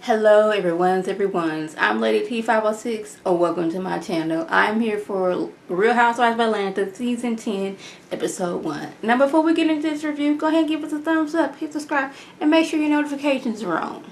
Hello everyone's. I'm Lady T506. Welcome to my channel. I'm here for Real Housewives of Atlanta Season 10 Episode 1. Now before we get into this review, go ahead and give us a thumbs up, hit subscribe, and make sure your notifications are on.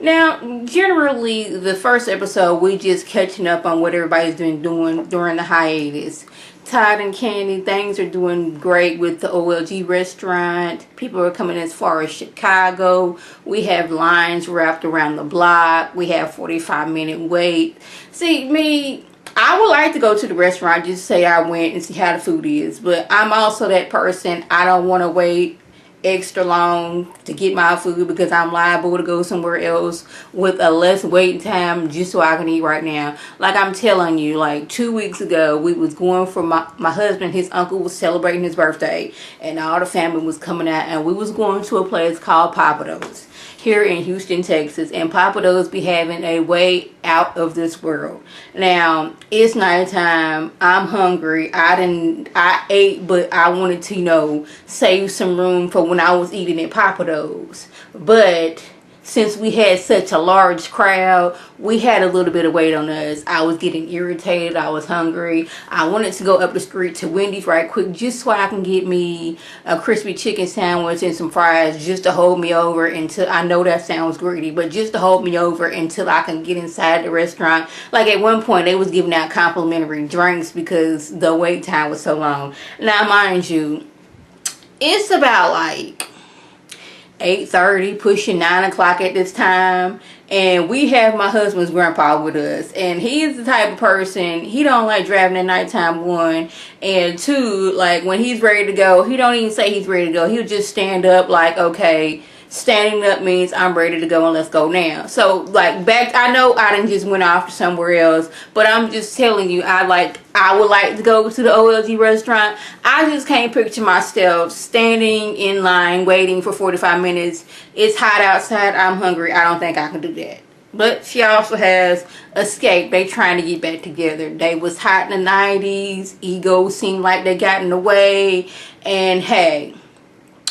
Now, generally, the first episode, we just catching up on what everybody's been doing during the hiatus. Todd and Candy, things are doing great with the OLG restaurant. People are coming as far as Chicago. We have lines wrapped around the block. We have 45-minute wait. See, me, I would like to go to the restaurant, just say I went and see how the food is. But I'm also that person, I don't want to wait extra long to get my food because I'm liable to go somewhere else with a less waiting time just so I can eat right now. Like I'm telling you, like 2 weeks ago we was going for my husband, his uncle was celebrating his birthday and all the family was coming out, and we was going to a place called Papados here in Houston, Texas, and Papados be having a way out of this world. Now it's nighttime, I'm hungry, I ate, but I wanted to save some room for when I was eating at Papados. But since we had such a large crowd, we had a little bit of weight on us. I was getting irritated. I was hungry. I wanted to go up the street to Wendy's right quick just so I can get me a crispy chicken sandwich and some fries just to hold me over until, I know that sounds greedy, but just to hold me over until I can get inside the restaurant. Like at one point, they was giving out complimentary drinks because the wait time was so long. Now, mind you, it's about like 8:30, pushing 9 o'clock at this time, and we have my husband's grandpa with us, and he is the type of person, he don't like driving at nighttime, one, and two, like when he's ready to go, he don't even say he's ready to go, he'll just stand up like, okay, standing up means I'm ready to go and let's go now. So like back, I know I didn't just went off to somewhere else, but I'm just telling you, I would like to go to the OLG restaurant. I just can't picture myself standing in line waiting for 45 minutes. It's hot outside, I'm hungry, I don't think I can do that. But she also has escaped. They trying to get back together. They was hot in the 90s. Egos seemed like they got in the way. And hey,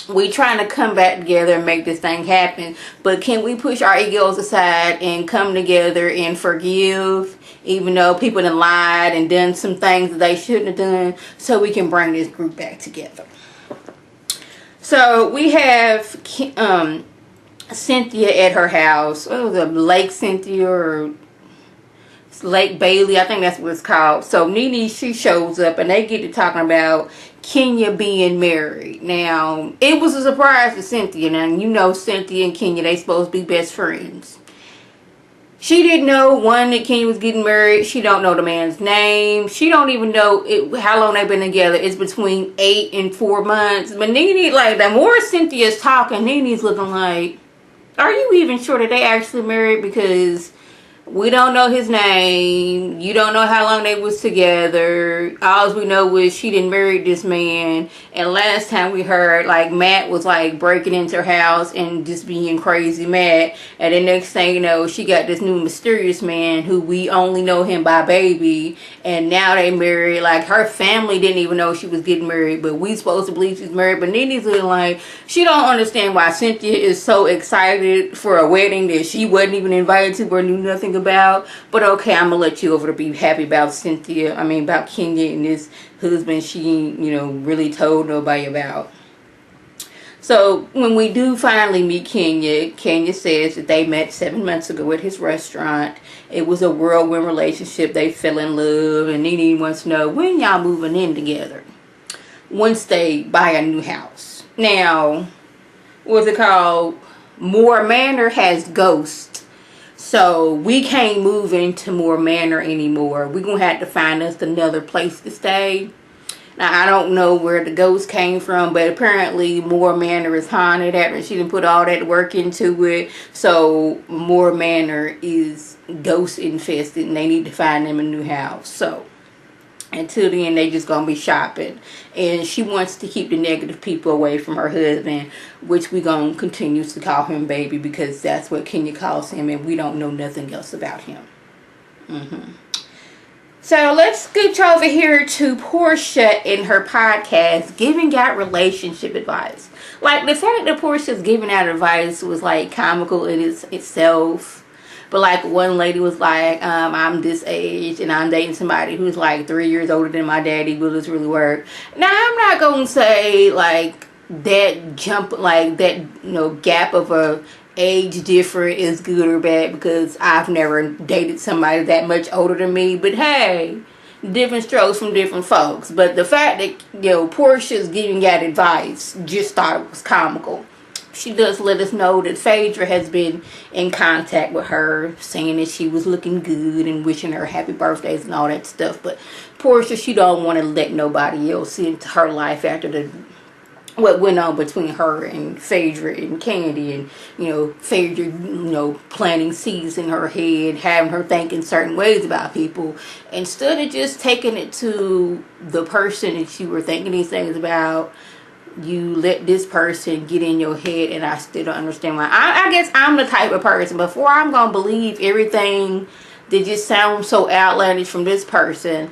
we trying to come back together and make this thing happen, but can we push our egos aside and come together and forgive, even though people have lied and done some things that they shouldn't have done, so we can bring this group back together. So we have Cynthia at her house. What was it, Lake Cynthia or Lake Bailey? I think that's what it's called. So Nene, she shows up and they get to talking about Kenya being married. Now, it was a surprise to Cynthia. Now, you know Cynthia and Kenya, they supposed to be best friends. She didn't know, one, that Kenya was getting married. She don't know the man's name. She don't even know how long they've been together. It's between 8 and 4 months. But Nene, like, the more Cynthia's talking, Nene's looking like, are you even sure that they actually married? Because we don't know his name. You don't know how long they was together. All we know was she didn't marry this man. And last time we heard, like, Matt was like breaking into her house and just being crazy mad. And the next thing you know, she got this new mysterious man who we only know him by baby. And now they married. Like, her family didn't even know she was getting married, but we supposed to believe she's married. But Nene's looking like she don't understand why Cynthia is so excited for a wedding that she wasn't even invited to or knew nothing about. But okay, I'm gonna let you over to be happy about about Kenya and this husband she really told nobody about. So when we do finally meet Kenya says that they met 7 months ago at his restaurant. It was a whirlwind relationship. They fell in love, and Nene wants to know when y'all moving in together once they buy a new house. Now, what's it called? Moore Manor has ghosts. So we can't move into Moore Manor anymore. We're going to have to find us another place to stay. Now, I don't know where the ghost came from, but apparently Moore Manor is haunted after she didn't put all that work into it. So Moore Manor is ghost infested and they need to find them a new house. So until then, they just gonna be shopping, and she wants to keep the negative people away from her husband, which we gonna continue to call him baby because that's what Kenya calls him, and we don't know nothing else about him. So let's scooch over here to Portia in her podcast, giving out relationship advice. Like, the fact that Portia's giving out advice was like comical in itself. But like one lady was like, I'm this age and I'm dating somebody who's like 3 years older than my daddy. Will this really work? Now I'm not gonna say like that jump, like that, you know, gap of a age different is good or bad, because I've never dated somebody that much older than me. But hey, different strokes from different folks. But the fact that, you know, Portia's giving that advice, just thought it was comical. She does let us know that Phaedra has been in contact with her, saying that she was looking good and wishing her happy birthdays and all that stuff. But Portia, she don't want to let nobody else into her life after what went on between her and Phaedra and Candy, and, you know, Phaedra, you know, planting seeds in her head, having her thinking certain ways about people, instead of just taking it to the person that you were thinking these things about. You let this person get in your head, and I still don't understand why. I guess I'm the type of person, before I'm gonna believe everything that just sounds so outlandish from this person,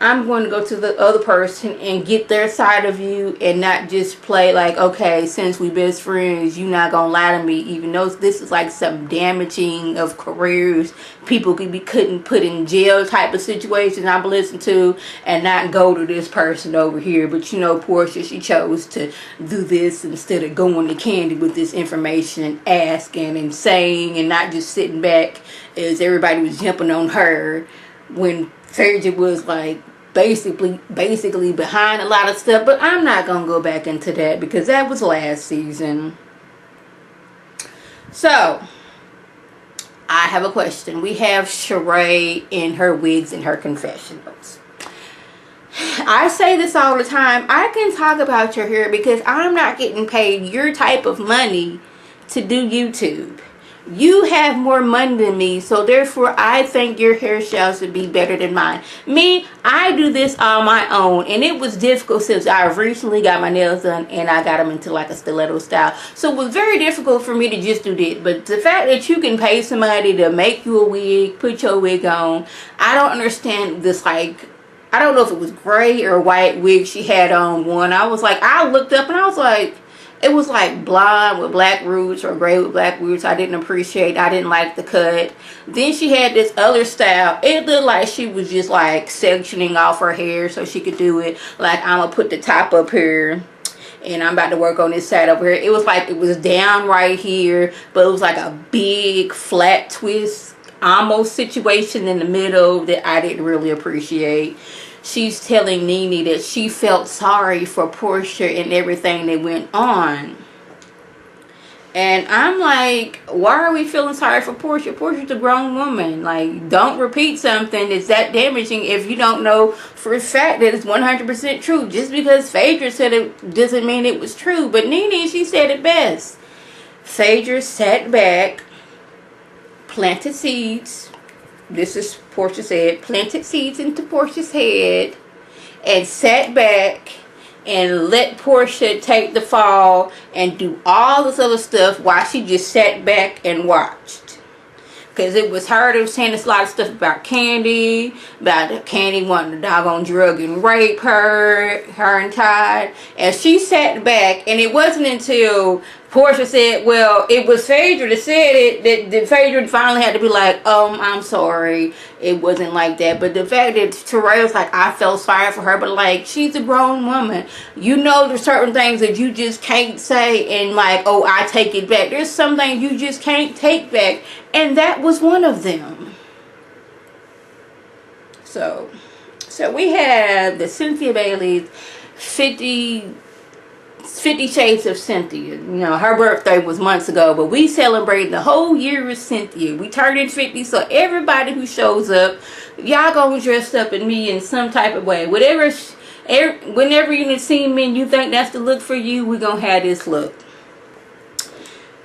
I'm going to go to the other person and get their side of you, and not just play like, okay, since we best friends, you not gonna lie to me, even though this is like some damaging of careers, people couldn't put in jail type of situation I'm listening to, and not go to this person over here. But you know, Portia, she chose to do this instead of going to Candy with this information and asking and saying, and not just sitting back as everybody was jumping on her, when Phaedra was like basically behind a lot of stuff. But I'm not gonna go back into that, because that was last season. So I have a question. We have Sheree in her wigs and her confessionals. I say this all the time. I can talk about your hair because I'm not getting paid your type of money to do YouTube. You have more money than me, so therefore I think your hairstyle should be better than mine. Me, I do this on my own, and it was difficult since I recently got my nails done and I got them into like a stiletto style. So it was very difficult for me to just do this. But the fact that you can pay somebody to make you a wig, put your wig on, I don't understand this. Like, I don't know if it was gray or white wig she had on one. I was like, I looked up and I was like, it was like blonde with black roots or gray with black roots. I didn't appreciate. I didn't like the cut. Then she had this other style. It looked like she was just like sectioning off her hair so she could do it. Like, I'm going to put the top up here, and I'm about to work on this side over here. It was like it was down right here, but it was like a big flat twist almost situation in the middle that I didn't really appreciate. She's telling Nene that she felt sorry for Portia and everything that went on. And I'm like, why are we feeling sorry for Portia? Portia's a grown woman. Like, don't repeat something that's that damaging if you don't know for a fact that it's 100% true. Just because Phaedra said it doesn't mean it was true. But Nene, she said it best. Phaedra sat back, planted seeds. This is Portia said, planted seeds into Portia's head, and sat back and let Portia take the fall and do all this other stuff while she just sat back and watched. Because it was her that was saying this, a lot of stuff about Candy wanting to doggone drug and rape her and Todd. And she sat back, and it wasn't until Portia said, well, it was Phaedra that said it, that Phaedra finally had to be like, I'm sorry, it wasn't like that. But the fact that Terrell was like, I felt sorry for her, but like, she's a grown woman. You know, there's certain things that you just can't say and like, oh, I take it back. There's some things you just can't take back, and that was one of them. So we have the Cynthia Bailey's 50 Shades of Cynthia. You know, her birthday was months ago, but we celebrated the whole year with Cynthia. We turned in 50, so everybody who shows up, y'all gonna dress up in me in some type of way. Whenever you see me and you think that's the look for you, we're gonna have this look.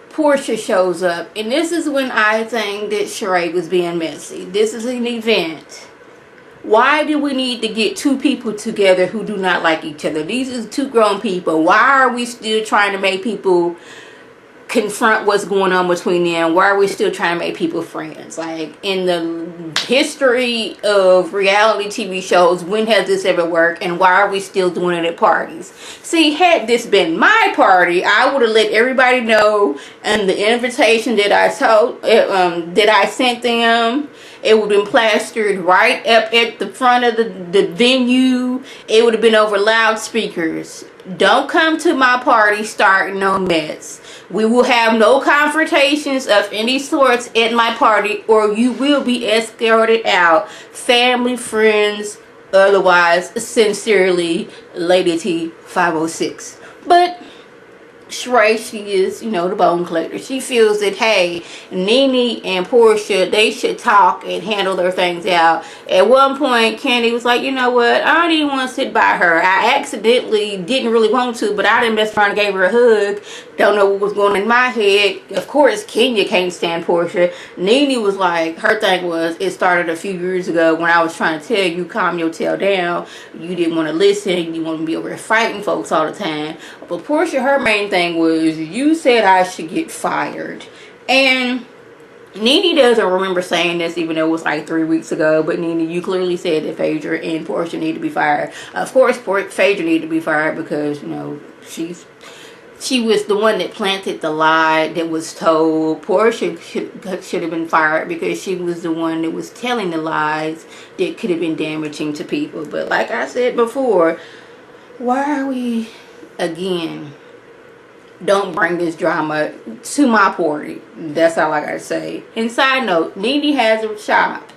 Portia shows up, and this is when I think that Sheree was being messy. This is an event. Why do we need to get two people together who do not like each other? These are two grown people. Why are we still trying to make people confront what's going on between them? Why are we still trying to make people friends? Like, in the history of reality TV shows, when has this ever worked, and why are we still doing it at parties? See, had this been my party, I would have let everybody know, and the invitation that I told that I sent them, it would have been plastered right up at the front of the venue. It would have been over loudspeakers. Don't come to my party starting no mess. We will have no confrontations of any sorts at my party, or you will be escorted out. Family, friends, otherwise. Sincerely, Lady T 506. But Sheree, she is, you know, the bone collector. She feels that, hey, Nene and Portia, they should talk and handle their things out. At one point, Candy was like, you know what, I don't even want to sit by her. I accidentally didn't really want to, but I didn't mess around and gave her a hug. Don't know what was going on in my head. Of course, Kenya can't stand Portia. Nene was like, her thing was, it started a few years ago when I was trying to tell you, calm your tail down. You didn't want to listen. You want to be over here fighting folks all the time. But Portia, her main thing was, you said I should get fired. And Nene doesn't remember saying this, even though it was like 3 weeks ago. But Nene, you clearly said that Phaedra and Portia need to be fired. Of course, Phaedra needed to be fired because, you know, she was the one that planted the lie that was told. Portia should have been fired because she was the one that was telling the lies that could have been damaging to people. But like I said before, why are we, again, don't bring this drama to my party. That's all I gotta say. And side note, Nene has a shop.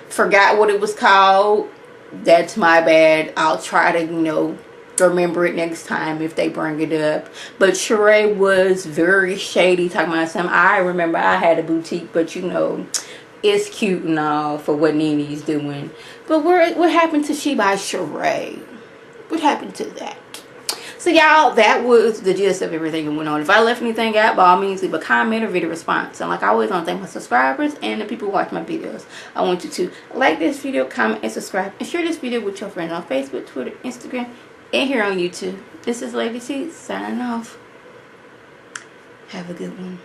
Forgot what it was called. That's my bad. I'll try to, you know, remember it next time if they bring it up. But Sheree was very shady, talking about something. I remember I had a boutique, but you know, it's cute and all for what Nene's doing. But what happened to She by Sheree? What happened to that? So y'all, that was the gist of everything that went on. If I left anything out, by all means leave a comment or video response. And like I always want to thank my subscribers and the people who watch my videos. I want you to like this video, comment, and subscribe. And share this video with your friends on Facebook, Twitter, Instagram, and here on YouTube. This is Lady T signing off. Have a good one.